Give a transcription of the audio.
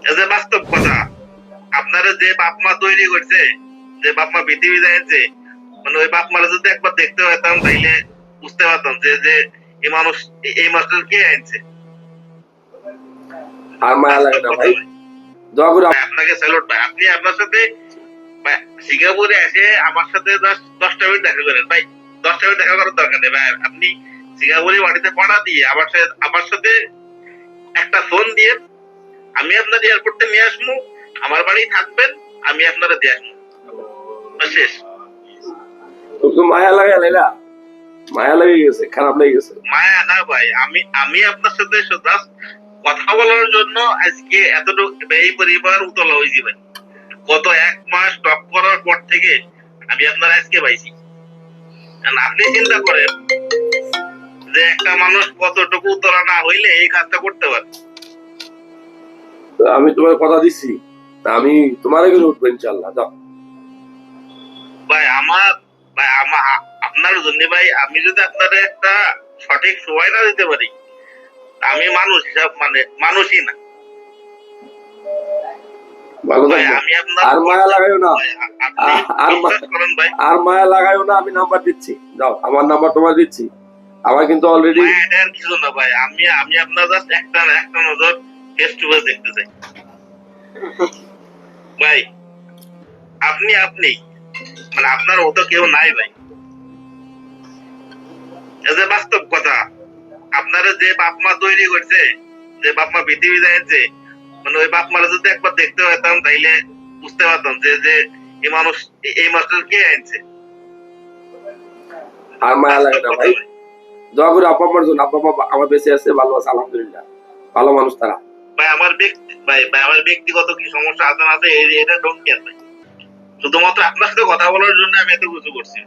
এই যে বাস্তব কথা, আপনারা যে বাপ মা তৈরি করছে, যে বাপ মা পৃথিবী যাইছে, মানে ওই বাপ মারা যদি একবার দেখতে পাইতাম তাইলে বুঝতে পারতাম যে যে এই মানুষ, এই মাস্টার কে আনছে। আর মায়া লাগে বাস্তব না কথা ভাই, ভাই। দোয়া করে ভাই আপনাকে স্যালুট ভাই, আপনি আপনার সাথে ভাই সিঙ্গাপুরে এসে আমার সাথে 10টা মিনিট দেখা করেন ভাই। 10টা মিনিট দেখা করার দরকার নেই ভাই। আপনি সিঙ্গাপুরে বাড়িতে পাঠা দিয়ে আমার সাথে একটা ফোন দিয়ে আমি আপনার এয়ারপোর্টে নিয়ে আসবো, আমার বাড়ি থাকবেন, আমি আপনারা দিয়ে আসবো, শেষ। তো মায়া লাগে লাইলা, মায়া লেগে গেছে, খারাপ লেগে গেছে। মায়া না ভাই, আমি আমি আপনার সাথে জাস্ট কথা বলার জন্য আজকে এতটুকু এই পরিবার উতলা হয়েছি ভাই। গত 1 মাস টক করার পর থেকে আমি আপনার আজকে পাইছি। আপনি চিন্তা করেন যে একটা মানুষ কতটুকু উতলা না হইলে এই কাজটা করতে পারে। তো আমি তোমার কথা দিচ্ছি, আমি তোমার এগুলো উঠবো ইনশাল্লাহ। যাও ভাই আমার আপনার জন্য ভাই, আমি যদি আপনার একটা সঠিক সময় না দিতে পারি, আমি মানুষ হিসাব মানে মানুষই না ভালো ভাই। থাকবো। আমি আপনার আর মায়া লাগাইও না, ভাই, আপনি বিশ্বাস করেন ভাই, আর মায়া লাগাইও না। আমি নাম্বার দিচ্ছি, যাও আমার নাম্বার তোমার দিচ্ছি। আমার কিন্তু অলরেডি মায়া এটা আর কিছু না ভাই। আমি আপনার জাস্ট একটা নজর ফেস টু ফেস দেখতে চাই ভাই। আপনি মানে আপনার মতো কেউ নাই ভাই। এই যে বাস্তব কথা, আপনারা যে বাপ মা তৈরি করছে, যে বাপ মা পৃথিবী যাইছে, মানে ওই বাপ মারা যদি একবার দেখতে পাইতাম তাইলে বুঝতে পারতাম যে যে এই মানুষ, এই মাস্টার কে আনছে। আর মায়া লাগে বাস্তব না কথা ভাই, ভাই। দোয়া করে আব্বা আম্মার জন্য। আব্বা আম্মা আমার বেঁচে আছে, ভালো আছে আলহামদুলিল্লাহ, ভালো মানুষ তারা। ভাই আমার ব্যক্তিগত কি সমস্যা আছে না আছে এটা ডোন্ট কেয়ার ভাই। শুধুমাত্র আপনার সাথে কথা বলার জন্য আমি এত কিছু করছি।